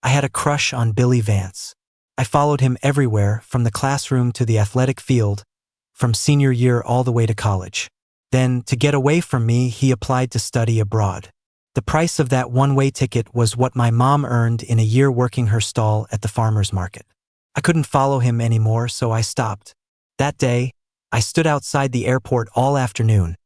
I had a crush on Billy Vance. I followed him everywhere, from the classroom to the athletic field, from senior year all the way to college. Then, to get away from me, he applied to study abroad. The price of that one-way ticket was what my mom earned in a year working her stall at the farmer's market. I couldn't follow him anymore, so I stopped. That day, I stood outside the airport all afternoon,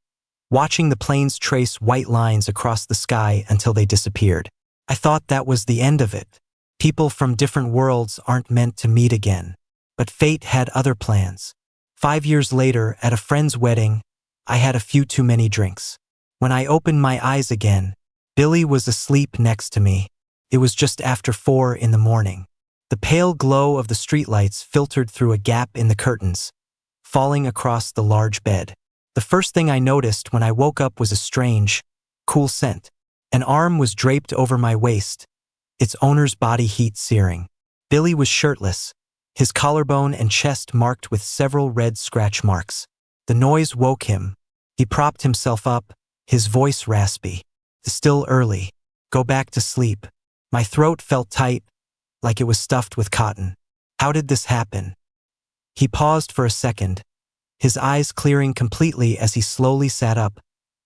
watching the planes trace white lines across the sky until they disappeared. I thought that was the end of it. People from different worlds aren't meant to meet again. But fate had other plans. 5 years later, at a friend's wedding, I had a few too many drinks. When I opened my eyes again, Billy was asleep next to me. It was just after 4 in the morning. The pale glow of the streetlights filtered through a gap in the curtains, falling across the large bed. The first thing I noticed when I woke up was a strange, cool scent. An arm was draped over my waist, its owner's body heat searing. Billy was shirtless, his collarbone and chest marked with several red scratch marks. The noise woke him. He propped himself up, his voice raspy. "It's still early. Go back to sleep." My throat felt tight, like it was stuffed with cotton. How did this happen? He paused for a second, his eyes clearing completely as he slowly sat up,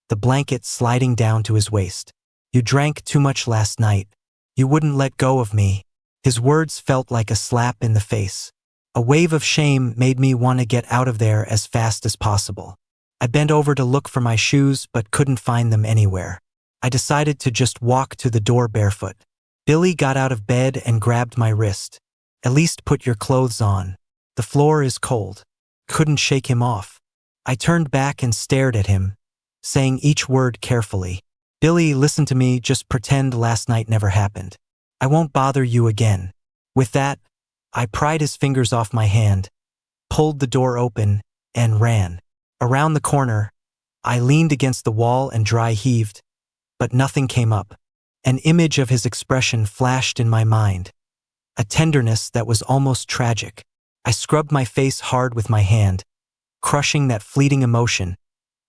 the blanket sliding down to his waist. "You drank too much last night. You wouldn't let go of me." His words felt like a slap in the face. A wave of shame made me want to get out of there as fast as possible. I bent over to look for my shoes but couldn't find them anywhere. I decided to just walk to the door barefoot. Billy got out of bed and grabbed my wrist. "At least put your clothes on. The floor is cold." Couldn't shake him off. I turned back and stared at him, saying each word carefully. "Billy, listen to me, just pretend last night never happened. I won't bother you again." With that, I pried his fingers off my hand, pulled the door open, and ran. Around the corner, I leaned against the wall and dry heaved, but nothing came up. An image of his expression flashed in my mind, a tenderness that was almost tragic. I scrubbed my face hard with my hand, crushing that fleeting emotion,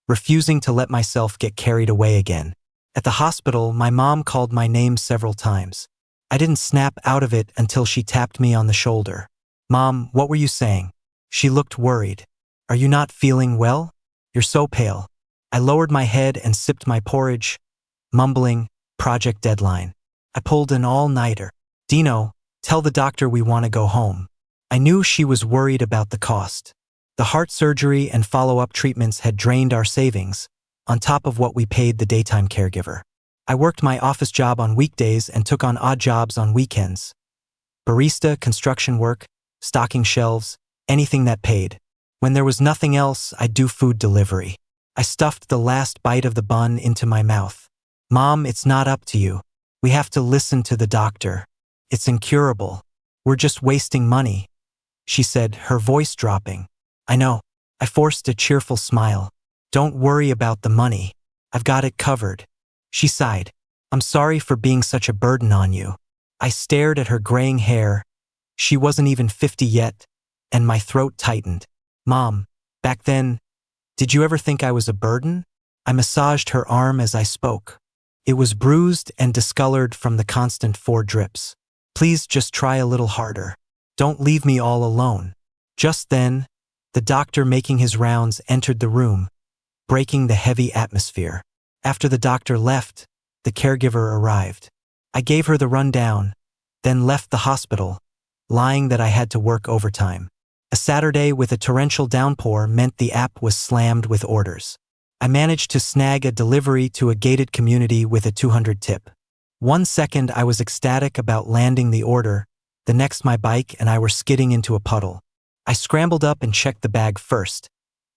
refusing to let myself get carried away again. At the hospital, my mom called my name several times. I didn't snap out of it until she tapped me on the shoulder. "Mom, what were you saying?" She looked worried. "Are you not feeling well? You're so pale." I lowered my head and sipped my porridge, mumbling, "Project deadline." I pulled an all-nighter. "Dino, tell the doctor we want to go home." I knew she was worried about the cost. The heart surgery and follow-up treatments had drained our savings, on top of what we paid the daytime caregiver. I worked my office job on weekdays and took on odd jobs on weekends. Barista, construction work, stocking shelves, anything that paid. When there was nothing else, I'd do food delivery. I stuffed the last bite of the bun into my mouth. "Mom, it's not up to you. We have to listen to the doctor. It's incurable. We're just wasting money," she said, her voice dropping. "I know." I forced a cheerful smile. "Don't worry about the money. I've got it covered." She sighed. "I'm sorry for being such a burden on you." I stared at her graying hair. She wasn't even 50 yet, and my throat tightened. "Mom, back then, did you ever think I was a burden?" I massaged her arm as I spoke. It was bruised and discolored from the constant 4 drips. "Please just try a little harder. Don't leave me all alone." Just then, the doctor making his rounds entered the room, breaking the heavy atmosphere. After the doctor left, the caregiver arrived. I gave her the rundown, then left the hospital, lying that I had to work overtime. A Saturday with a torrential downpour meant the app was slammed with orders. I managed to snag a delivery to a gated community with a 200 tip. 1 second I was ecstatic about landing the order, the next my bike and I were skidding into a puddle. I scrambled up and checked the bag first,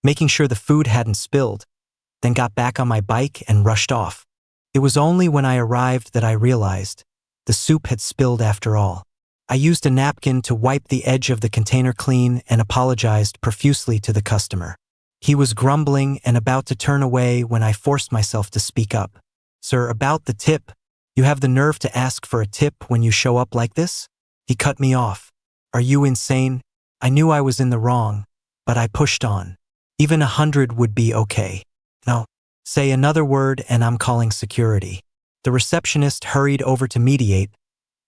making sure the food hadn't spilled, then got back on my bike and rushed off. It was only when I arrived that I realized the soup had spilled after all. I used a napkin to wipe the edge of the container clean and apologized profusely to the customer. He was grumbling and about to turn away when I forced myself to speak up. "Sir, about the tip. You have the nerve to ask for a tip when you show up like this?" He cut me off. "Are you insane?" I knew I was in the wrong, but I pushed on. "Even 100 would be okay." "No. Say another word and I'm calling security." The receptionist hurried over to mediate,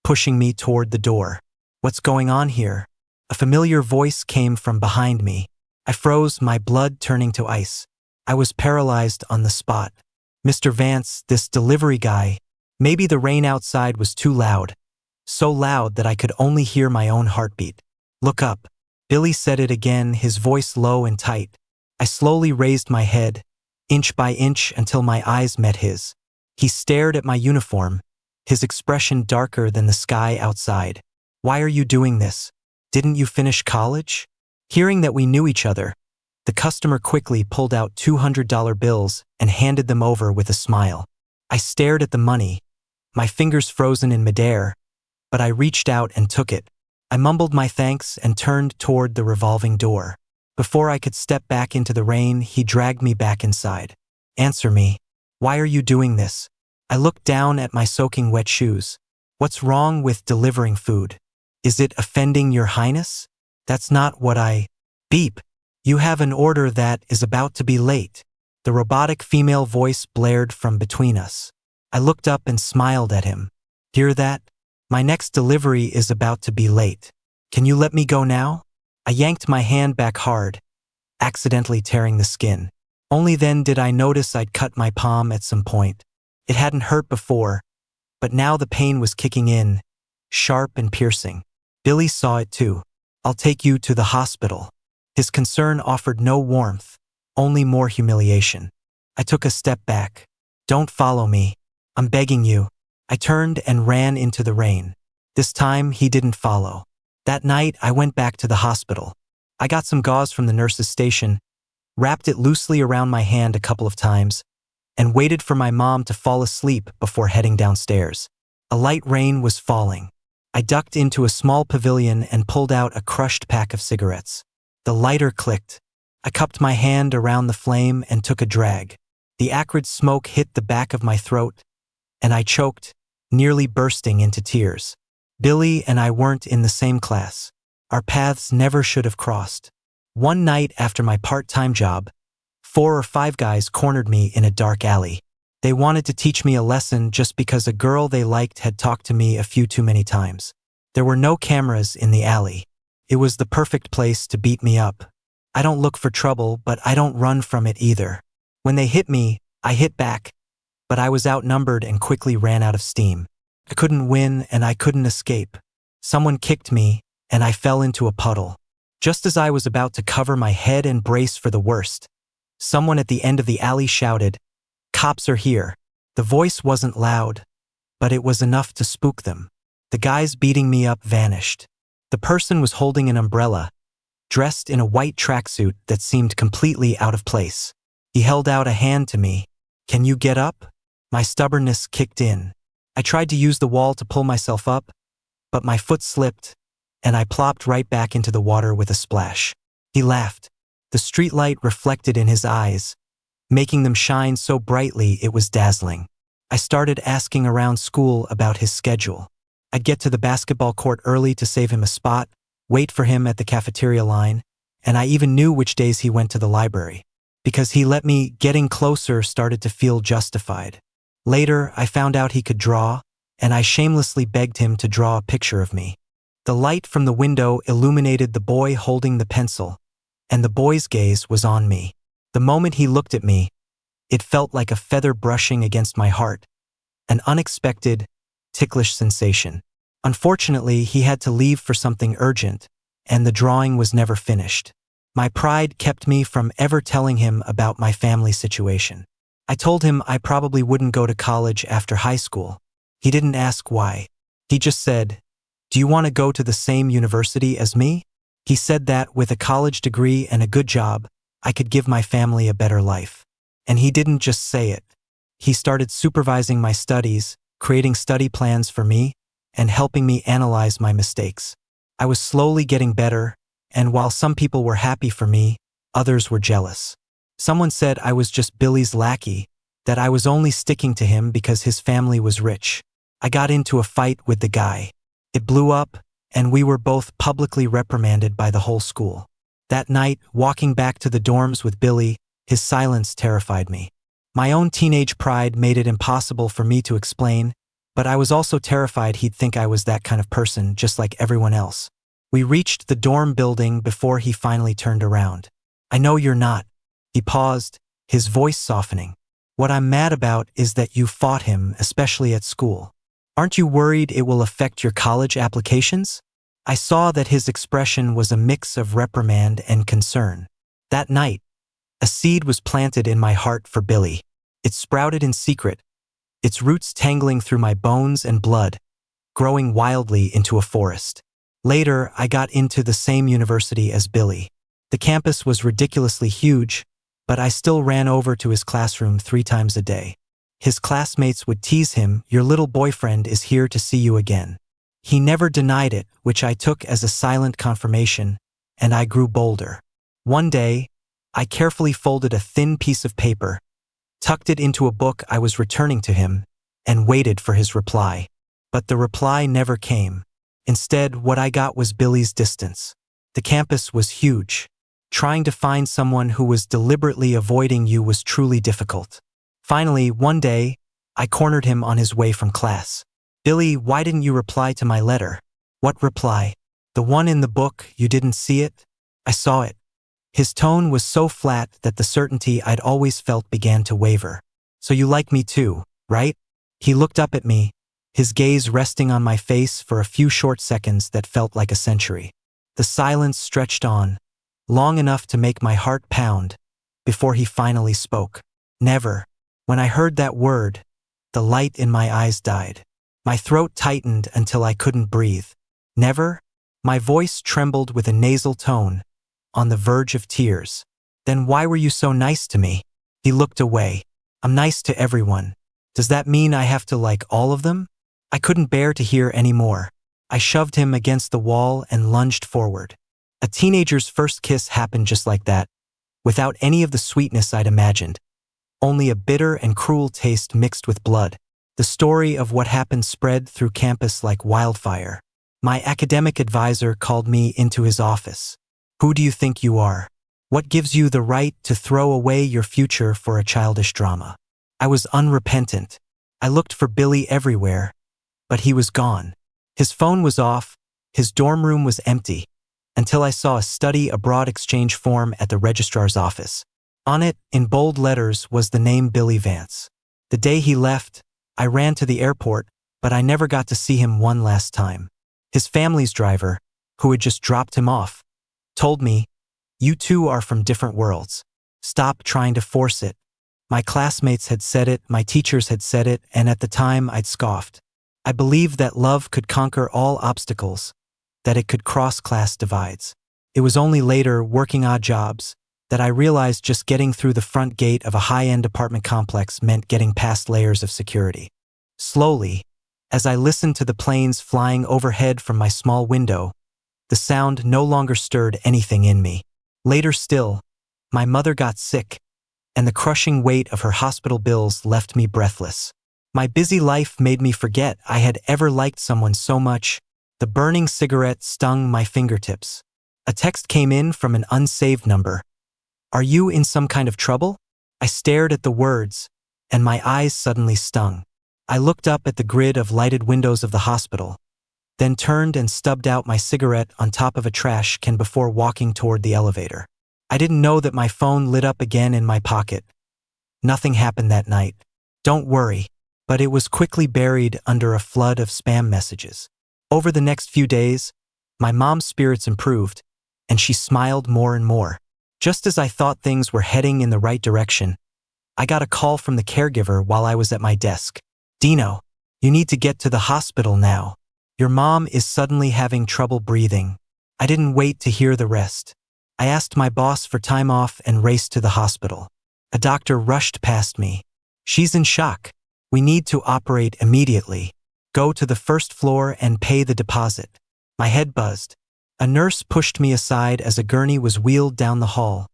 pushing me toward the door. What's going on here? A familiar voice came from behind me. I froze, my blood turning to ice. I was paralyzed on the spot. Mr. Vance, this delivery guy. Maybe the rain outside was too loud. So loud that I could only hear my own heartbeat. Look up. Billy said it again, his voice low and tight. I slowly raised my head, inch by inch, until my eyes met his. He stared at my uniform, his expression darker than the sky outside. Why are you doing this? Didn't you finish college? Hearing that we knew each other, the customer quickly pulled out $200 bills and handed them over with a smile. I stared at the money, my fingers frozen in midair, but I reached out and took it. I mumbled my thanks and turned toward the revolving door. Before I could step back into the rain, he dragged me back inside. Answer me. Why are you doing this? I looked down at my soaking wet shoes. What's wrong with delivering food? Is it offending your highness? That's not what I... Beep. You have an order that is about to be late. The robotic female voice blared from between us. I looked up and smiled at him. Hear that? My next delivery is about to be late. Can you let me go now? I yanked my hand back hard, accidentally tearing the skin. Only then did I notice I'd cut my palm at some point. It hadn't hurt before, but now the pain was kicking in, sharp and piercing. Billy saw it too. I'll take you to the hospital. His concern offered no warmth, only more humiliation. I took a step back. Don't follow me. I'm begging you. I turned and ran into the rain. This time, he didn't follow. That night, I went back to the hospital. I got some gauze from the nurse's station, wrapped it loosely around my hand a couple of times, and waited for my mom to fall asleep before heading downstairs. A light rain was falling. I ducked into a small pavilion and pulled out a crushed pack of cigarettes. The lighter clicked. I cupped my hand around the flame and took a drag. The acrid smoke hit the back of my throat, and I choked, nearly bursting into tears. Billy and I weren't in the same class. Our paths never should have crossed. One night after my part-time job, 4 or 5 guys cornered me in a dark alley. They wanted to teach me a lesson just because a girl they liked had talked to me a few too many times. There were no cameras in the alley. It was the perfect place to beat me up. I don't look for trouble, but I don't run from it either. When they hit me, I hit back, but I was outnumbered and quickly ran out of steam. I couldn't win and I couldn't escape. Someone kicked me, and I fell into a puddle. Just as I was about to cover my head and brace for the worst, someone at the end of the alley shouted, "Cops are here." The voice wasn't loud, but it was enough to spook them. The guys beating me up vanished. The person was holding an umbrella, dressed in a white tracksuit that seemed completely out of place. He held out a hand to me. "Can you get up?" My stubbornness kicked in. I tried to use the wall to pull myself up, but my foot slipped, and I plopped right back into the water with a splash. He laughed. The streetlight reflected in his eyes, making them shine so brightly it was dazzling. I started asking around school about his schedule. I'd get to the basketball court early to save him a spot, wait for him at the cafeteria line, and I even knew which days he went to the library. Because he let me, getting closer started to feel justified. Later, I found out he could draw, and I shamelessly begged him to draw a picture of me. The light from the window illuminated the boy holding the pencil, and the boy's gaze was on me. The moment he looked at me, it felt like a feather brushing against my heart, an unexpected, ticklish sensation. Unfortunately, he had to leave for something urgent, and the drawing was never finished. My pride kept me from ever telling him about my family situation. I told him I probably wouldn't go to college after high school. He didn't ask why. He just said, "Do you want to go to the same university as me?" He said that with a college degree and a good job, I could give my family a better life. And he didn't just say it. He started supervising my studies, creating study plans for me, and helping me analyze my mistakes. I was slowly getting better, and while some people were happy for me, others were jealous. Someone said I was just Billy's lackey, that I was only sticking to him because his family was rich. I got into a fight with the guy. It blew up, and we were both publicly reprimanded by the whole school. That night, walking back to the dorms with Billy, his silence terrified me. My own teenage pride made it impossible for me to explain, but I was also terrified he'd think I was that kind of person, just like everyone else. We reached the dorm building before he finally turned around. I know you're not. He paused, his voice softening. What I'm mad about is that you fought him, especially at school. Aren't you worried it will affect your college applications? I saw that his expression was a mix of reprimand and concern. That night, a seed was planted in my heart for Billy. It sprouted in secret, its roots tangling through my bones and blood, growing wildly into a forest. Later, I got into the same university as Billy. The campus was ridiculously huge, but I still ran over to his classroom 3 times a day. His classmates would tease him, "Your little boyfriend is here to see you again." He never denied it, which I took as a silent confirmation, and I grew bolder. One day, I carefully folded a thin piece of paper, tucked it into a book I was returning to him, and waited for his reply. But the reply never came. Instead, what I got was Billy's distance. The campus was huge. Trying to find someone who was deliberately avoiding you was truly difficult. Finally, one day, I cornered him on his way from class. "Billy, why didn't you reply to my letter?" "What reply? The one in the book, you didn't see it?" "I saw it." His tone was so flat that the certainty I'd always felt began to waver. "So you like me too, right?" He looked up at me, his gaze resting on my face for a few short seconds that felt like a century. The silence stretched on, long enough to make my heart pound, before he finally spoke. "Never." When I heard that word, the light in my eyes died. My throat tightened until I couldn't breathe. "Never?" My voice trembled with a nasal tone, on the verge of tears. "Then why were you so nice to me?" He looked away. "I'm nice to everyone. Does that mean I have to like all of them?" I couldn't bear to hear any more. I shoved him against the wall and lunged forward. A teenager's first kiss happened just like that, without any of the sweetness I'd imagined. Only a bitter and cruel taste mixed with blood. The story of what happened spread through campus like wildfire. My academic advisor called me into his office. "Who do you think you are? What gives you the right to throw away your future for a childish drama?" I was unrepentant. I looked for Billy everywhere, but he was gone. His phone was off, his dorm room was empty, until I saw a study abroad exchange form at the registrar's office. On it, in bold letters, was the name Billy Vance. The day he left, I ran to the airport, but I never got to see him one last time. His family's driver, who had just dropped him off, told me, "You two are from different worlds. Stop trying to force it." My classmates had said it, my teachers had said it, and at the time I'd scoffed. I believed that love could conquer all obstacles, that it could cross class divides. It was only later, working odd jobs, that I realized just getting through the front gate of a high-end apartment complex meant getting past layers of security. Slowly, as I listened to the planes flying overhead from my small window, the sound no longer stirred anything in me. Later still, my mother got sick, and the crushing weight of her hospital bills left me breathless. My busy life made me forget I had ever liked someone so much. The burning cigarette stung my fingertips. A text came in from an unsaved number. "Are you in some kind of trouble?" I stared at the words, and my eyes suddenly stung. I looked up at the grid of lighted windows of the hospital, then turned and stubbed out my cigarette on top of a trash can before walking toward the elevator. I didn't know that my phone lit up again in my pocket. Nothing happened that night. Don't worry. But it was quickly buried under a flood of spam messages. Over the next few days, my mom's spirits improved, and she smiled more and more. Just as I thought things were heading in the right direction, I got a call from the caregiver while I was at my desk. "Dino, you need to get to the hospital now. Your mom is suddenly having trouble breathing." I didn't wait to hear the rest. I asked my boss for time off and raced to the hospital. A doctor rushed past me. "She's in shock. We need to operate immediately. Go to the first floor and pay the deposit." My head buzzed. A nurse pushed me aside as a gurney was wheeled down the hall,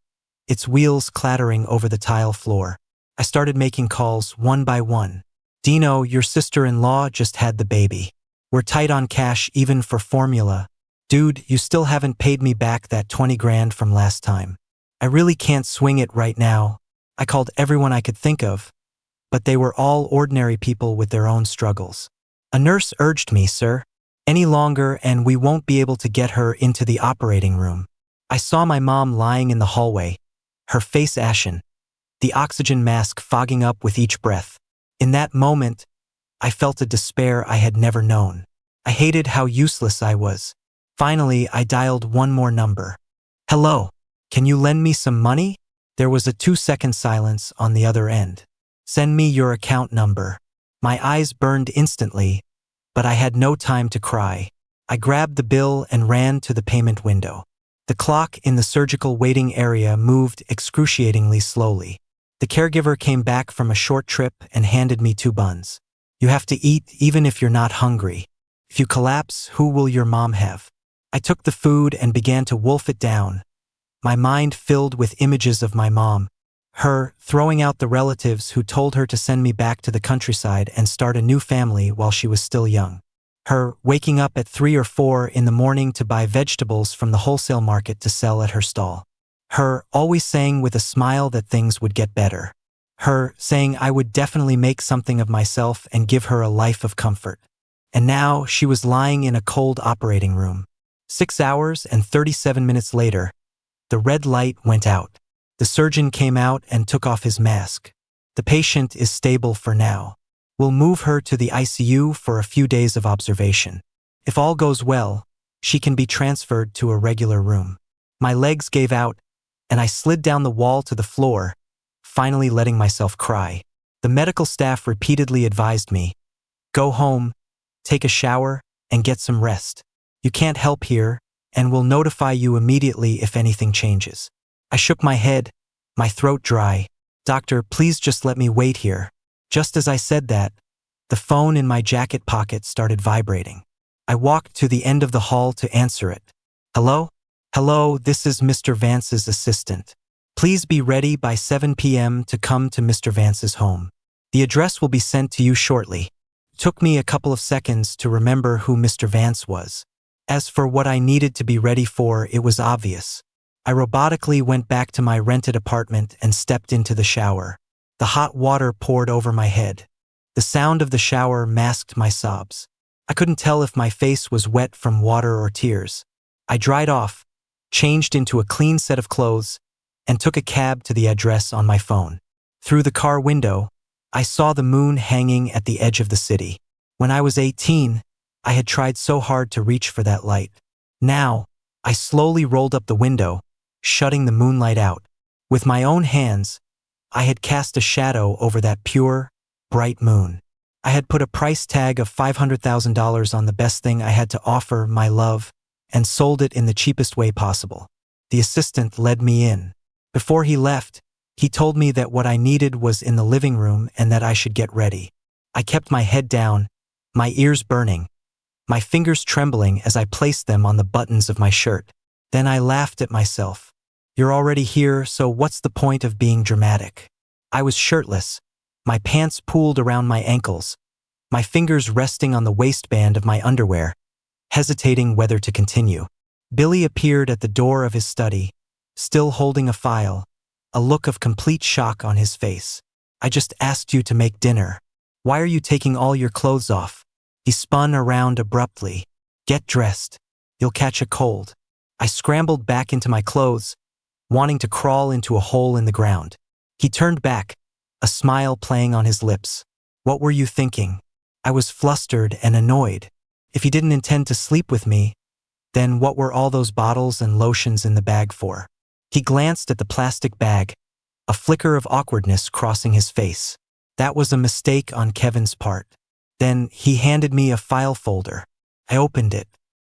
its wheels clattering over the tile floor. I started making calls one by one. "Dino, your sister-in-law just had the baby. We're tight on cash even for formula. Dude, you still haven't paid me back that 20 grand from last time. I really can't swing it right now." I called everyone I could think of, but they were all ordinary people with their own struggles. A nurse urged me, sir. Any longer and we won't be able to get her into the operating room. I saw my mom lying in the hallway, her face ashen, the oxygen mask fogging up with each breath. In that moment, I felt a despair I had never known. I hated how useless I was. Finally, I dialed one more number. Hello, can you lend me some money? There was a 2-second silence on the other end. Send me your account number. My eyes burned instantly, but I had no time to cry. I grabbed the bill and ran to the payment window. The clock in the surgical waiting area moved excruciatingly slowly. The caregiver came back from a short trip and handed me 2 buns. You have to eat even if you're not hungry. If you collapse, who will your mom have? I took the food and began to wolf it down, my mind filled with images of my mom, her throwing out the relatives who told her to send me back to the countryside and start a new family while she was still young, her waking up at 3 or 4 in the morning to buy vegetables from the wholesale market to sell at her stall, her always saying with a smile that things would get better, her saying I would definitely make something of myself and give her a life of comfort. And now she was lying in a cold operating room. 6 hours and 37 minutes later, the red light went out. The surgeon came out and took off his mask. The patient is stable for now. We'll move her to the ICU for a few days of observation. If all goes well, she can be transferred to a regular room. My legs gave out, and I slid down the wall to the floor, finally letting myself cry. The medical staff repeatedly advised me, go home, take a shower, and get some rest. You can't help here, and we'll notify you immediately if anything changes. I shook my head, my throat dry. Doctor, please just let me wait here. Just as I said that, the phone in my jacket pocket started vibrating. I walked to the end of the hall to answer it. Hello? Hello, this is Mr. Vance's assistant. Please be ready by 7 p.m. to come to Mr. Vance's home. The address will be sent to you shortly. It took me a couple of seconds to remember who Mr. Vance was. As for what I needed to be ready for, it was obvious. I robotically went back to my rented apartment and stepped into the shower. The hot water poured over my head. The sound of the shower masked my sobs. I couldn't tell if my face was wet from water or tears. I dried off, changed into a clean set of clothes, and took a cab to the address on my phone. Through the car window, I saw the moon hanging at the edge of the city. When I was 18, I had tried so hard to reach for that light. Now, I slowly rolled up the window, shutting the moonlight out. With my own hands, I had cast a shadow over that pure, bright moon. I had put a price tag of $500,000 on the best thing I had to offer, my love, and sold it in the cheapest way possible. The assistant led me in. Before he left, he told me that what I needed was in the living room and that I should get ready. I kept my head down, my ears burning, my fingers trembling as I placed them on the buttons of my shirt. Then I laughed at myself. You're already here, so what's the point of being dramatic? I was shirtless, my pants pooled around my ankles, my fingers resting on the waistband of my underwear, hesitating whether to continue. Billy appeared at the door of his study, still holding a file, a look of complete shock on his face. I just asked you to make dinner. Why are you taking all your clothes off? He spun around abruptly. Get dressed. You'll catch a cold. I scrambled back into my clothes, wanting to crawl into a hole in the ground. He turned back, a smile playing on his lips. What were you thinking? I was flustered and annoyed. If he didn't intend to sleep with me, then what were all those bottles and lotions in the bag for? He glanced at the plastic bag, a flicker of awkwardness crossing his face. That was a mistake on Kevin's part. Then he handed me a file folder. I opened it.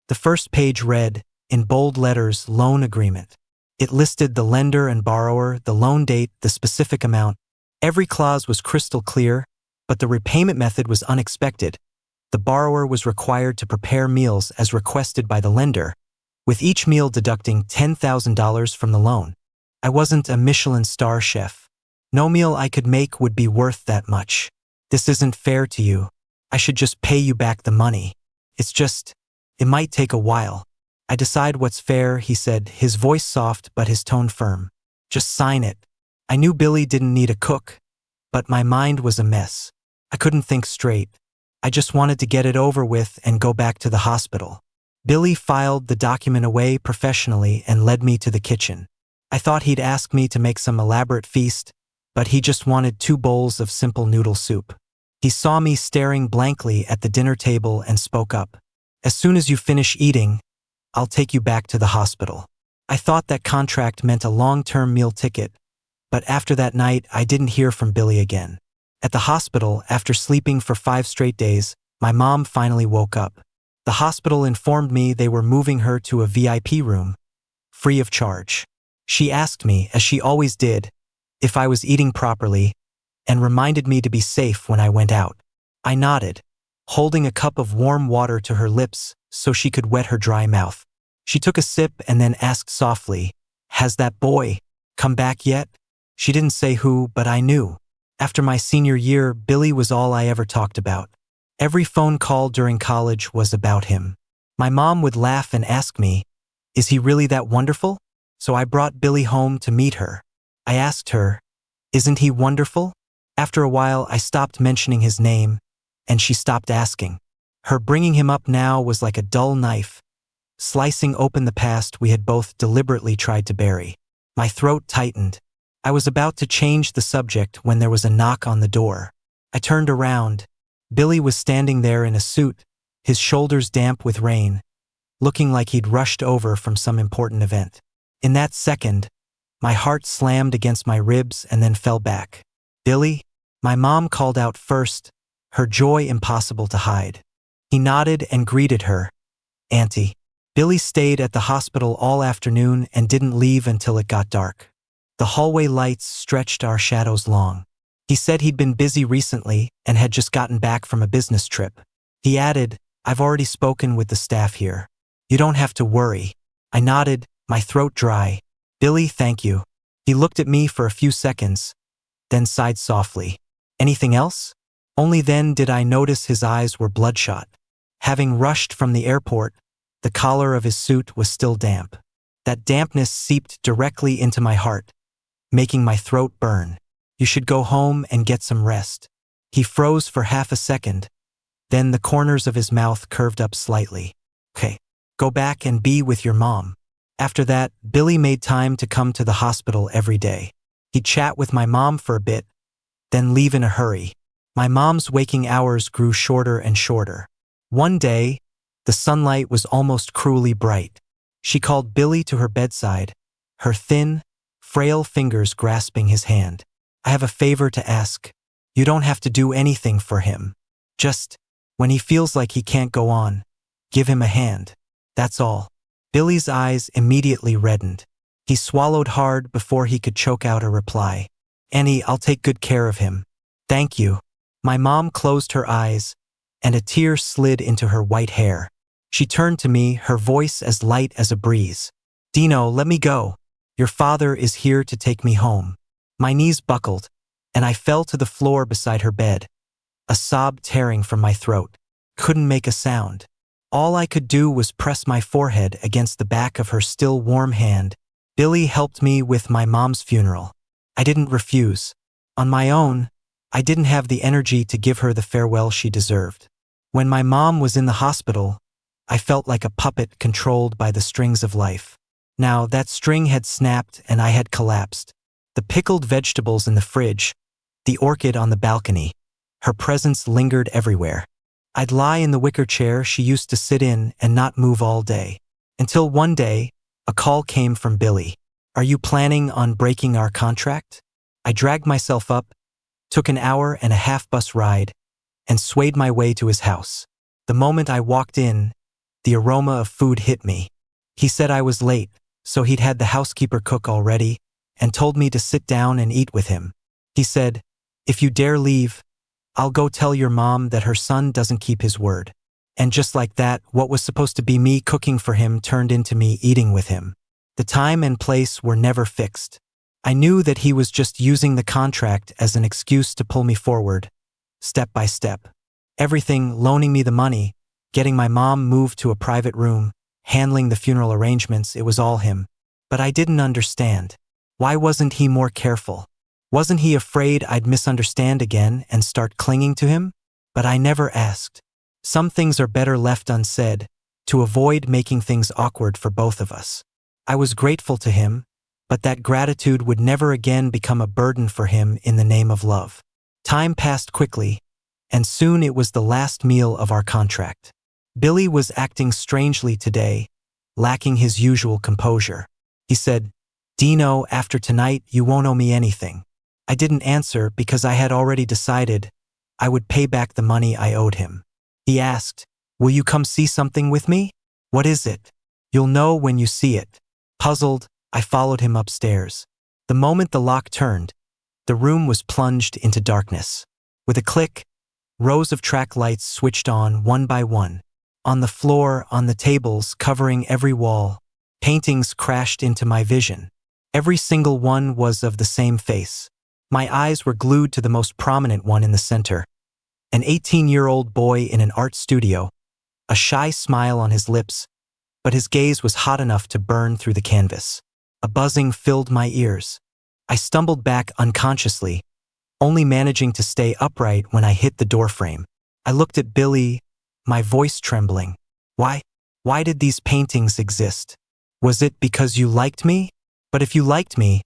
The first page read, in bold letters, loan agreement. It listed the lender and borrower, the loan date, the specific amount. Every clause was crystal clear, but the repayment method was unexpected. The borrower was required to prepare meals as requested by the lender, with each meal deducting $10,000 from the loan. I wasn't a Michelin star chef. No meal I could make would be worth that much. This isn't fair to you. I should just pay you back the money. It might take a while. I decide what's fair, he said, his voice soft but his tone firm. Just sign it. I knew Billy didn't need a cook, but my mind was a mess. I couldn't think straight. I just wanted to get it over with and go back to the hospital. Billy filed the document away professionally and led me to the kitchen. I thought he'd ask me to make some elaborate feast, but he just wanted 2 bowls of simple noodle soup. He saw me staring blankly at the dinner table and spoke up. As soon as you finish eating, I'll take you back to the hospital. I thought that contract meant a long-term meal ticket, but after that night, I didn't hear from Billy again. At the hospital, after sleeping for 5 straight days, my mom finally woke up. The hospital informed me they were moving her to a VIP room, free of charge. She asked me, as she always did, if I was eating properly, and reminded me to be safe when I went out. I nodded, holding a cup of warm water to her lips so she could wet her dry mouth. She took a sip and then asked softly, "Has that boy come back yet?" She didn't say who, but I knew. After my senior year, Billy was all I ever talked about. Every phone call during college was about him. My mom would laugh and ask me, "Is he really that wonderful?" So I brought Billy home to meet her. I asked her, "Isn't he wonderful?" After a while, I stopped mentioning his name, and she stopped asking. Her bringing him up now was like a dull knife, slicing open the past we had both deliberately tried to bury. My throat tightened. I was about to change the subject when there was a knock on the door. I turned around. Billy was standing there in a suit, his shoulders damp with rain, looking like he'd rushed over from some important event. In that second, my heart slammed against my ribs and then fell back. "Billy?" My mom called out first, her joy impossible to hide. He nodded and greeted her. "Auntie." Billy stayed at the hospital all afternoon and didn't leave until it got dark. The hallway lights stretched our shadows long. He said he'd been busy recently and had just gotten back from a business trip. He added, "I've already spoken with the staff here. You don't have to worry." I nodded, my throat dry. "Billy, thank you." He looked at me for a few seconds, then sighed softly. "Anything else?" Only then did I notice his eyes were bloodshot. Having rushed from the airport, the collar of his suit was still damp. That dampness seeped directly into my heart, making my throat burn. "You should go home and get some rest." He froze for half a second, then the corners of his mouth curved up slightly. "Okay, go back and be with your mom." After that, Billy made time to come to the hospital every day. He'd chat with my mom for a bit, then leave in a hurry. My mom's waking hours grew shorter and shorter. One day, the sunlight was almost cruelly bright. She called Billy to her bedside, her thin, frail fingers grasping his hand. "I have a favor to ask. You don't have to do anything for him. Just, when he feels like he can't go on, give him a hand. That's all." Billy's eyes immediately reddened. He swallowed hard before he could choke out a reply. "Annie, I'll take good care of him." "Thank you." My mom closed her eyes, and a tear slid into her white hair. She turned to me, her voice as light as a breeze. "Dino, let me go. Your father is here to take me home." My knees buckled, and I fell to the floor beside her bed, a sob tearing from my throat. Couldn't make a sound. All I could do was press my forehead against the back of her still warm hand. Billy helped me with my mom's funeral. I didn't refuse. On my own, I didn't have the energy to give her the farewell she deserved. When my mom was in the hospital, I felt like a puppet controlled by the strings of life. Now that string had snapped and I had collapsed. The pickled vegetables in the fridge, the orchid on the balcony, her presence lingered everywhere. I'd lie in the wicker chair she used to sit in and not move all day. Until one day, a call came from Billy. "Are you planning on breaking our contract?" I dragged myself up, took an 1.5-hour bus ride, and swayed my way to his house. The moment I walked in, the aroma of food hit me. He said I was late, so he'd had the housekeeper cook already, and told me to sit down and eat with him. He said, "If you dare leave, I'll go tell your mom that her son doesn't keep his word." And just like that, what was supposed to be me cooking for him turned into me eating with him. The time and place were never fixed. I knew that he was just using the contract as an excuse to pull me forward, step by step. Everything, loaning me the money, getting my mom moved to a private room, handling the funeral arrangements, it was all him. But I didn't understand. Why wasn't he more careful? Wasn't he afraid I'd misunderstand again and start clinging to him? but I never asked. Some things are better left unsaid, to avoid making things awkward for both of us. I was grateful to him, but that gratitude would never again become a burden for him in the name of love. Time passed quickly, and soon it was the last meal of our contract. Billy was acting strangely today, lacking his usual composure. He said, "Dino, after tonight, you won't owe me anything." I didn't answer because I had already decided I would pay back the money I owed him. He asked, "Will you come see something with me?" "What is it?" "You'll know when you see it." Puzzled, I followed him upstairs. The moment the lock turned, the room was plunged into darkness. With a click, rows of track lights switched on one by one. On the floor, on the tables, covering every wall, paintings crashed into my vision. Every single one was of the same face. My eyes were glued to the most prominent one in the center. An 18-year-old boy in an art studio, a shy smile on his lips, but his gaze was hot enough to burn through the canvas. A buzzing filled my ears. I stumbled back unconsciously, only managing to stay upright when I hit the doorframe. I looked at Billy, my voice trembling. Why did these paintings exist? Was it because you liked me? But if you liked me,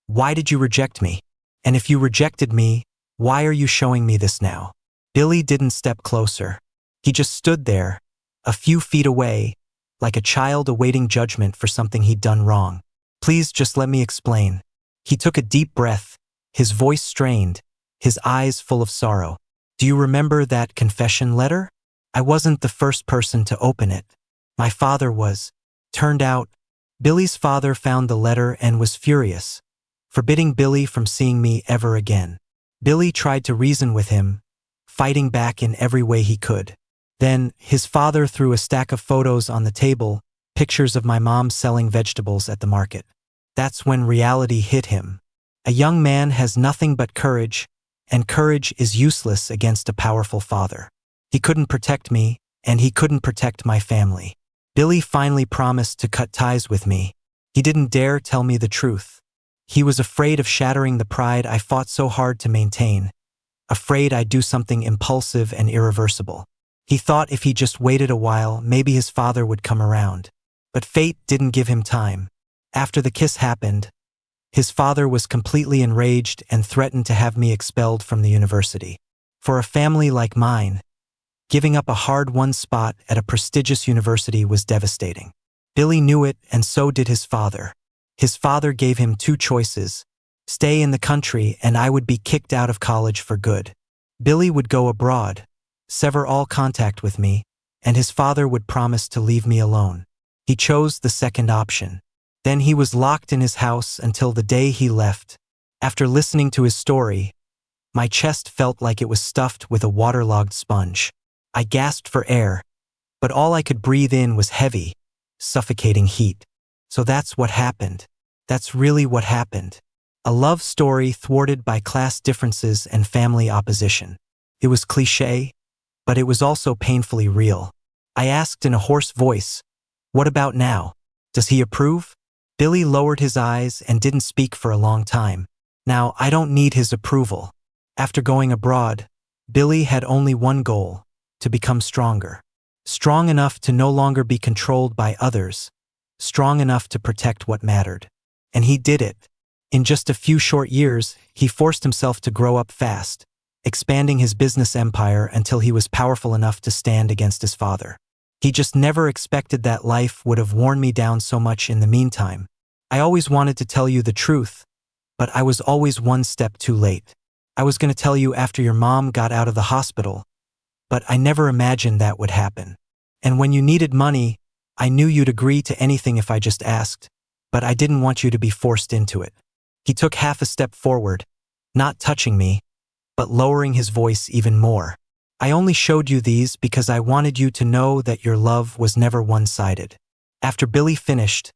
why did you reject me? And if you rejected me, why are you showing me this now? Billy didn't step closer. He just stood there, a few feet away, like a child awaiting judgment for something he'd done wrong. "Please just let me explain." He took a deep breath, his voice strained, his eyes full of sorrow. "Do you remember that confession letter? I wasn't the first person to open it. My father was. Turned out, Billy's father found the letter and was furious, forbidding Billy from seeing me ever again. Billy tried to reason with him, fighting back in every way he could. Then, his father threw a stack of photos on the table, pictures of my mom selling vegetables at the market. That's when reality hit him. A young man has nothing but courage, and courage is useless against a powerful father. He couldn't protect me, and he couldn't protect my family. Billy finally promised to cut ties with me. He didn't dare tell me the truth. He was afraid of shattering the pride I fought so hard to maintain, afraid I'd do something impulsive and irreversible. He thought if he just waited a while, maybe his father would come around. But fate didn't give him time. After the kiss happened, his father was completely enraged and threatened to have me expelled from the university. For a family like mine, giving up a hard-won spot at a prestigious university was devastating. Billy knew it, and so did his father. His father gave him two choices: stay in the country and I would be kicked out of college for good. Billy would go abroad, sever all contact with me, and his father would promise to leave me alone. He chose the second option. Then he was locked in his house until the day he left. After listening to his story, my chest felt like it was stuffed with a waterlogged sponge. I gasped for air, but all I could breathe in was heavy, suffocating heat. So that's what happened. That's really what happened. A love story thwarted by class differences and family opposition. It was cliché, but it was also painfully real. I asked in a hoarse voice, "What about now? Does he approve?" Billy lowered his eyes and didn't speak for a long time. Now, I don't need his approval. After going abroad, Billy had only one goal: to become stronger. Strong enough to no longer be controlled by others. Strong enough to protect what mattered. And he did it. In just a few short years, he forced himself to grow up fast, expanding his business empire until he was powerful enough to stand against his father. He just never expected that life would have worn me down so much in the meantime. I always wanted to tell you the truth, but I was always one step too late. I was going to tell you after your mom got out of the hospital, but I never imagined that would happen. And when you needed money, I knew you'd agree to anything if I just asked, but I didn't want you to be forced into it. He took half a step forward, not touching me, but lowering his voice even more. I only showed you these because I wanted you to know that your love was never one-sided. After Billy finished,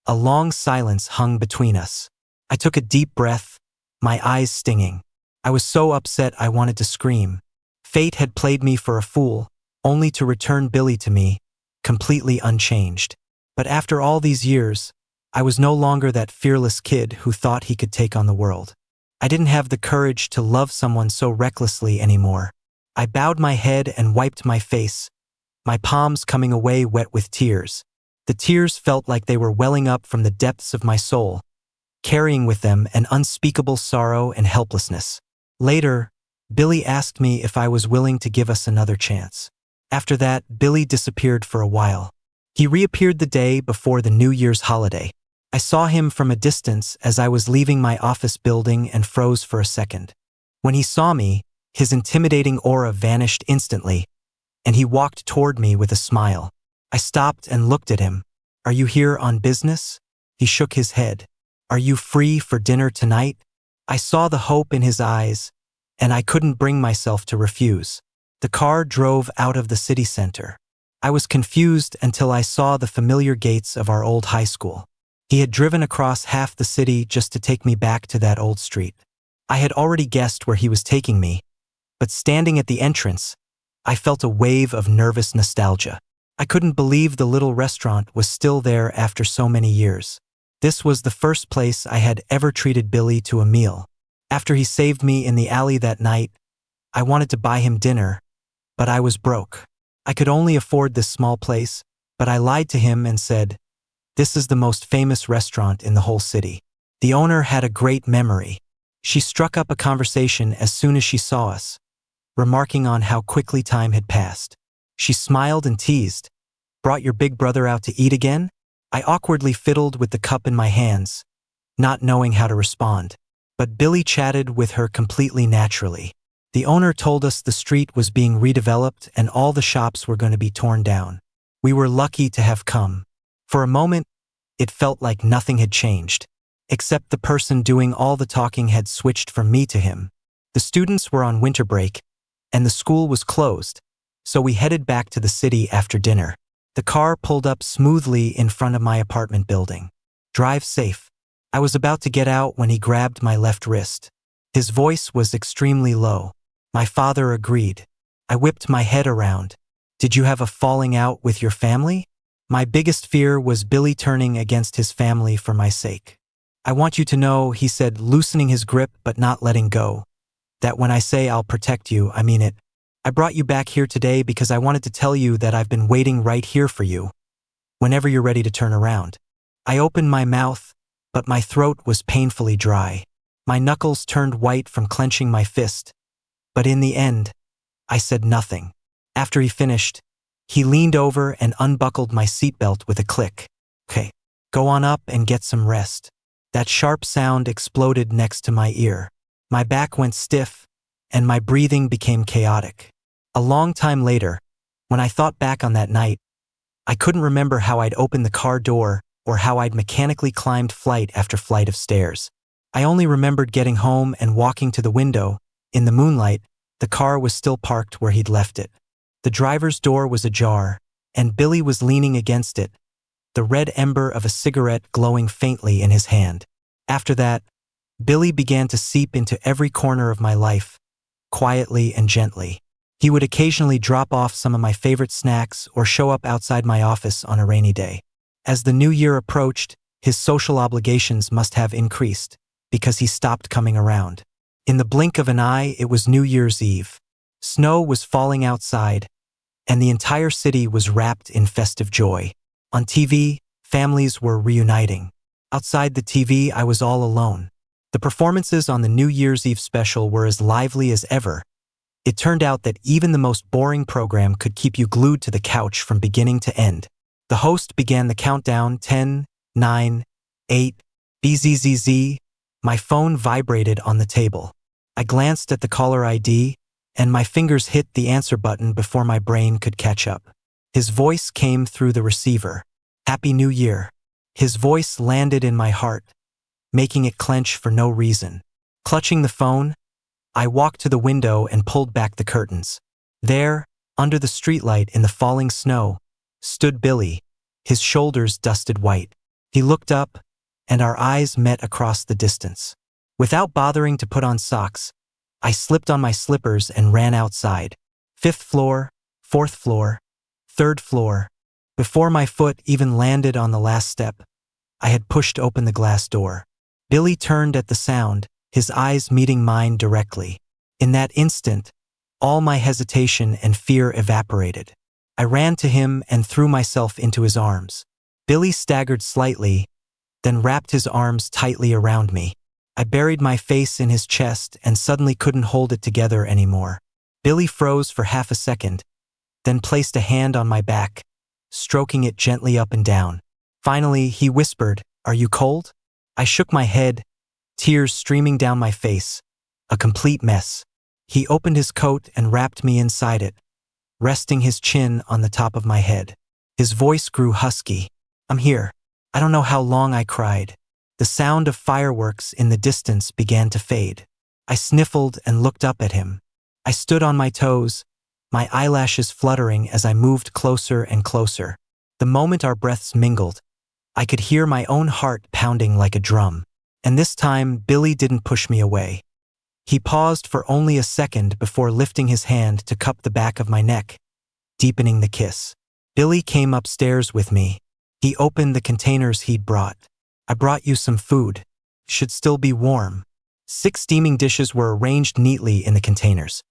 a long silence hung between us. I took a deep breath, my eyes stinging. I was so upset I wanted to scream. Fate had played me for a fool, only to return Billy to me, completely unchanged. But after all these years, I was no longer that fearless kid who thought he could take on the world. I didn't have the courage to love someone so recklessly anymore. I bowed my head and wiped my face, my palms coming away wet with tears. The tears felt like they were welling up from the depths of my soul, carrying with them an unspeakable sorrow and helplessness. Later, Billy asked me if I was willing to give us another chance. After that, Billy disappeared for a while. He reappeared the day before the New Year's holiday. I saw him from a distance as I was leaving my office building and froze for a second. When he saw me, his intimidating aura vanished instantly, and he walked toward me with a smile. I stopped and looked at him. "Are you here on business?" He shook his head. "Are you free for dinner tonight?" I saw the hope in his eyes, and I couldn't bring myself to refuse. The car drove out of the city center. I was confused until I saw the familiar gates of our old high school. He had driven across half the city just to take me back to that old street. I had already guessed where he was taking me, but standing at the entrance, I felt a wave of nervous nostalgia. I couldn't believe the little restaurant was still there after so many years. This was the first place I had ever treated Billy to a meal. After he saved me in the alley that night, I wanted to buy him dinner, but I was broke. I could only afford this small place, but I lied to him and said, "This is the most famous restaurant in the whole city." The owner had a great memory. She struck up a conversation as soon as she saw us, remarking on how quickly time had passed. She smiled and teased, "Brought your big brother out to eat again?" I awkwardly fiddled with the cup in my hands, not knowing how to respond. But Billy chatted with her completely naturally. The owner told us the street was being redeveloped and all the shops were going to be torn down. We were lucky to have come. For a moment, it felt like nothing had changed, except the person doing all the talking had switched from me to him. The students were on winter break, and the school was closed, so we headed back to the city after dinner. The car pulled up smoothly in front of my apartment building. "Drive safe." I was about to get out when he grabbed my left wrist. His voice was extremely low. My father agreed. I whipped my head around. "Did you have a falling out with your family?" My biggest fear was Billy turning against his family for my sake. "I want you to know," he said, loosening his grip but not letting go, "that when I say I'll protect you, I mean it. I brought you back here today because I wanted to tell you that I've been waiting right here for you, whenever you're ready to turn around." I opened my mouth, but my throat was painfully dry. My knuckles turned white from clenching my fist, but in the end, I said nothing. After he finished, he leaned over and unbuckled my seatbelt with a click. "Okay, go on up and get some rest." That sharp sound exploded next to my ear. My back went stiff, and my breathing became chaotic. A long time later, when I thought back on that night, I couldn't remember how I'd opened the car door or how I'd mechanically climbed flight after flight of stairs. I only remembered getting home and walking to the window. In the moonlight, the car was still parked where he'd left it. The driver's door was ajar, and Billy was leaning against it, the red ember of a cigarette glowing faintly in his hand. After that, Billy began to seep into every corner of my life, quietly and gently. He would occasionally drop off some of my favorite snacks or show up outside my office on a rainy day. As the new year approached, his social obligations must have increased, because he stopped coming around. In the blink of an eye, it was New Year's Eve. Snow was falling outside, and the entire city was wrapped in festive joy. On TV, families were reuniting. Outside the TV, I was all alone. The performances on the New Year's Eve special were as lively as ever. It turned out that even the most boring program could keep you glued to the couch from beginning to end. The host began the countdown: 10, 9, 8, BZZZ. My phone vibrated on the table. I glanced at the caller ID, and my fingers hit the answer button before my brain could catch up. His voice came through the receiver. "Happy New Year." His voice landed in my heart, making it clench for no reason. Clutching the phone, I walked to the window and pulled back the curtains. There, under the streetlight in the falling snow, stood Billy, his shoulders dusted white. He looked up, and our eyes met across the distance. Without bothering to put on socks, I slipped on my slippers and ran outside. 5th floor, 4th floor, 3rd floor. Before my foot even landed on the last step, I had pushed open the glass door. Billy turned at the sound, his eyes meeting mine directly. In that instant, All my hesitation and fear evaporated. I ran to him and threw myself into his arms. Billy staggered slightly, then wrapped his arms tightly around me. I buried my face in his chest and suddenly couldn't hold it together anymore. Billy froze for half a second, then placed a hand on my back, stroking it gently up and down. Finally, he whispered, "Are you cold?" I shook my head, tears streaming down my face, a complete mess. He opened his coat and wrapped me inside it, resting his chin on the top of my head. His voice grew husky. "I'm here." I don't know how long I cried. The sound of fireworks in the distance began to fade. I sniffled and looked up at him. I stood on my toes, my eyelashes fluttering as I moved closer and closer. The moment our breaths mingled, I could hear my own heart pounding like a drum. And this time, Billy didn't push me away. He paused for only a second before lifting his hand to cup the back of my neck, deepening the kiss. Billy came upstairs with me. He opened the containers he'd brought. "I brought you some food. Should still be warm." 6 steaming dishes were arranged neatly in the containers.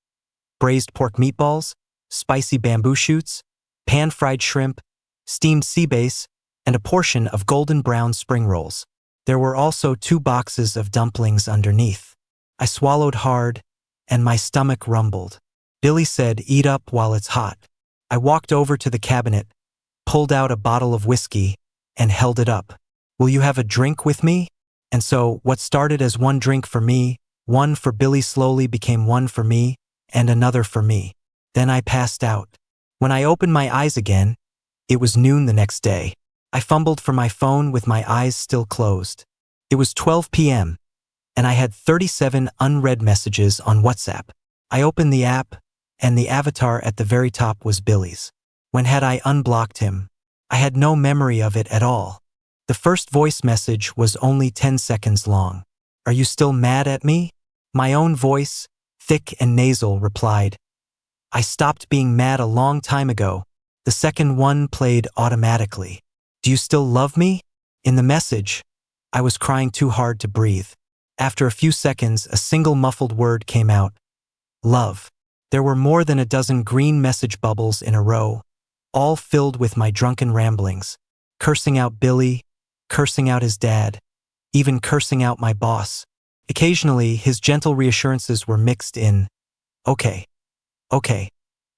Braised pork meatballs, spicy bamboo shoots, pan-fried shrimp, steamed sea bass, and a portion of golden brown spring rolls. There were also 2 boxes of dumplings underneath. I swallowed hard, and my stomach rumbled. Billy said, "Eat up while it's hot." I walked over to the cabinet, pulled out a bottle of whiskey, and held it up. "Will you have a drink with me?" And so, what started as 1 drink for me, 1 for Billy slowly became 1 for me, and another for me. Then I passed out. When I opened my eyes again, it was noon the next day. I fumbled for my phone with my eyes still closed. It was 12 p.m., and I had 37 unread messages on WhatsApp. I opened the app, and the avatar at the very top was Billy's. When had I unblocked him? I had no memory of it at all. The first voice message was only 10 seconds long. "Are you still mad at me?" My own voice, thick and nasal, replied, "I stopped being mad a long time ago." The second one played automatically. "Do you still love me?" In the message, I was crying too hard to breathe. After a few seconds, a single muffled word came out: "Love." There were more than a dozen green message bubbles in a row, all filled with my drunken ramblings, cursing out Billy, cursing out his dad, even cursing out my boss. Occasionally, his gentle reassurances were mixed in, okay,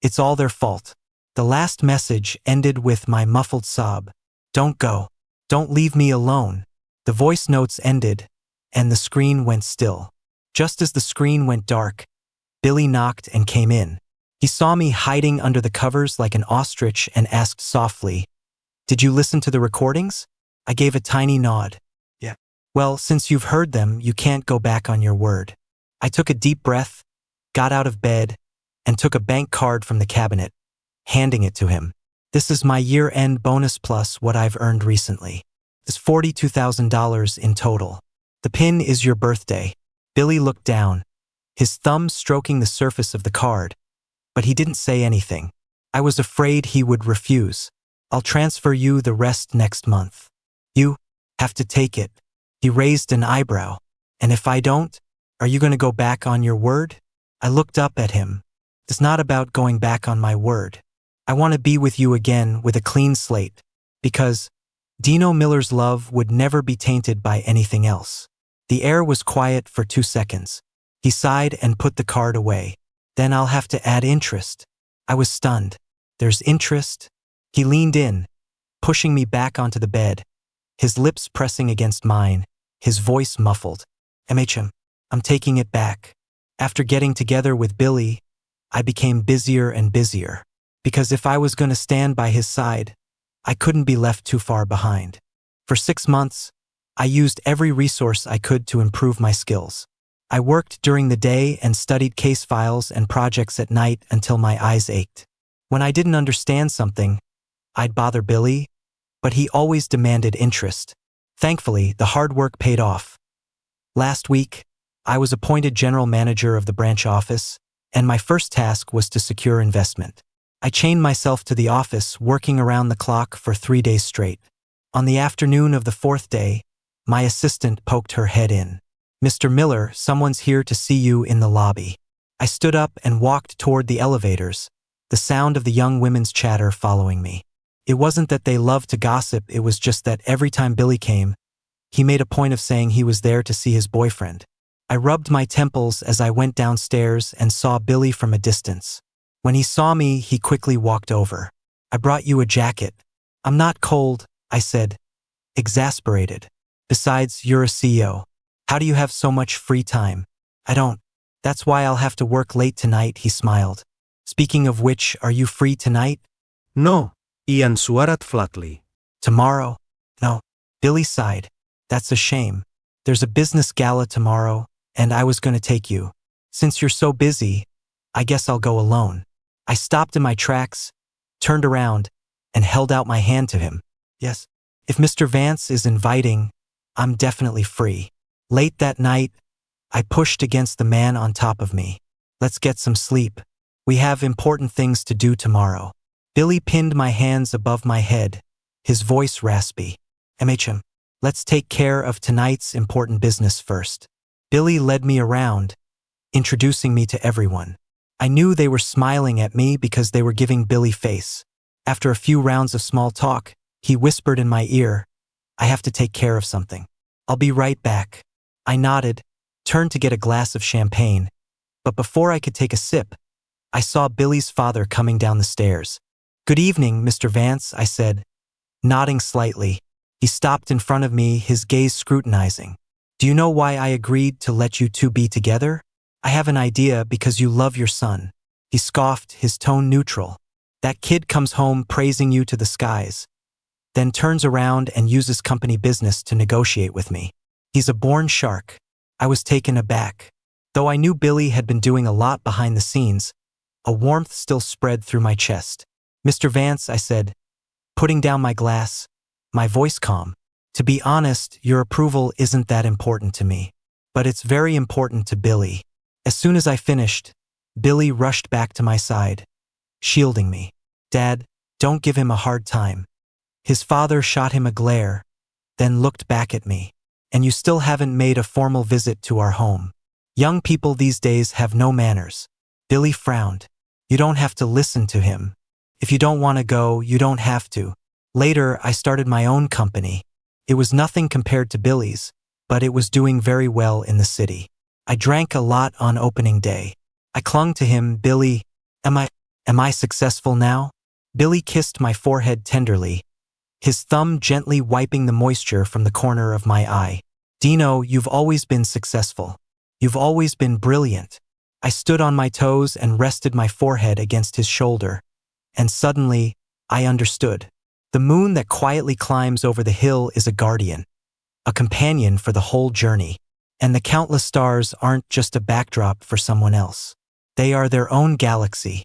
it's all their fault." The last message ended with my muffled sob, "Don't go. Don't leave me alone." The voice notes ended, and the screen went still. Just as the screen went dark, Billy knocked and came in. He saw me hiding under the covers like an ostrich and asked softly, "Did you listen to the recordings?" I gave a tiny nod. "Yeah." "Well, since you've heard them, you can't go back on your word." I took a deep breath, got out of bed, and took a bank card from the cabinet, handing it to him. "This is my year-end bonus plus what I've earned recently. It's $42,000 in total. The pin is your birthday." Billy looked down, his thumb stroking the surface of the card, but he didn't say anything. I was afraid he would refuse. "I'll transfer you the rest next month." "You have to take it." He raised an eyebrow. "And if I don't, are you going to go back on your word?" I looked up at him. "It's not about going back on my word. I want to be with you again with a clean slate, because Dino Miller's love would never be tainted by anything else." The air was quiet for 2 seconds. He sighed and put the card away. "Then I'll have to add interest." I was stunned. "There's interest?" He leaned in, pushing me back onto the bed, his lips pressing against mine, his voice muffled. I'm taking it back. After getting together with Billy, I became busier and busier, because if I was going to stand by his side, I couldn't be left too far behind. For 6 months, I used every resource I could to improve my skills. I worked during the day and studied case files and projects at night until my eyes ached. When I didn't understand something, I'd bother Billy, but he always demanded interest. Thankfully, the hard work paid off. Last week, I was appointed general manager of the branch office, and my first task was to secure investment. I chained myself to the office, working around the clock for 3 days straight. On the afternoon of the 4th day, my assistant poked her head in. "Mr. Miller, someone's here to see you in the lobby." I stood up and walked toward the elevators, the sound of the young women's chatter following me. It wasn't that they loved to gossip, it was just that every time Billy came, he made a point of saying he was there to see his boyfriend. I rubbed my temples as I went downstairs and saw Billy from a distance. When he saw me, he quickly walked over. "I brought you a jacket." "I'm not cold," I said, exasperated. "Besides, you're a CEO. How do you have so much free time?" "I don't. That's why I'll have to work late tonight," he smiled. "Speaking of which, are you free tonight?" No, Ian suarat flatly. "Tomorrow?" "No." Billy sighed. "That's a shame. There's a business gala tomorrow, and I was going to take you. Since you're so busy, I guess I'll go alone." I stopped in my tracks, turned around, and held out my hand to him. "Yes. If Mr. Vance is inviting, I'm definitely free." Late that night, I pushed against the man on top of me. "Let's get some sleep. We have important things to do tomorrow." Billy pinned my hands above my head, his voice raspy. "MHM, let's take care of tonight's important business first." Billy led me around, introducing me to everyone. I knew they were smiling at me because they were giving Billy face. After a few rounds of small talk, he whispered in my ear, "I have to take care of something. I'll be right back." I nodded, turned to get a glass of champagne, but before I could take a sip, I saw Billy's father coming down the stairs. "Good evening, Mr. Vance," I said, nodding slightly. He stopped in front of me, his gaze scrutinizing. "Do you know why I agreed to let you two be together?" "I have an idea, because you love your son." He scoffed, his tone neutral. "That kid comes home praising you to the skies, then turns around and uses company business to negotiate with me. He's a born shark." I was taken aback. Though I knew Billy had been doing a lot behind the scenes, a warmth still spread through my chest. "Mr. Vance," I said, putting down my glass, my voice calm. "To be honest, your approval isn't that important to me. But it's very important to Billy." As soon as I finished, Billy rushed back to my side, shielding me. "Dad, don't give him a hard time." His father shot him a glare, then looked back at me. "And you still haven't made a formal visit to our home. Young people these days have no manners." Billy frowned. "You don't have to listen to him. If you don't want to go, you don't have to." Later, I started my own company. It was nothing compared to Billy's, but it was doing very well in the city. I drank a lot on opening day. I clung to him. "Billy, am I successful now?" Billy kissed my forehead tenderly, his thumb gently wiping the moisture from the corner of my eye. "Dino, you've always been successful. You've always been brilliant." I stood on my toes and rested my forehead against his shoulder, and suddenly, I understood. The moon that quietly climbs over the hill is a guardian, a companion for the whole journey. And the countless stars aren't just a backdrop for someone else. They are their own galaxy.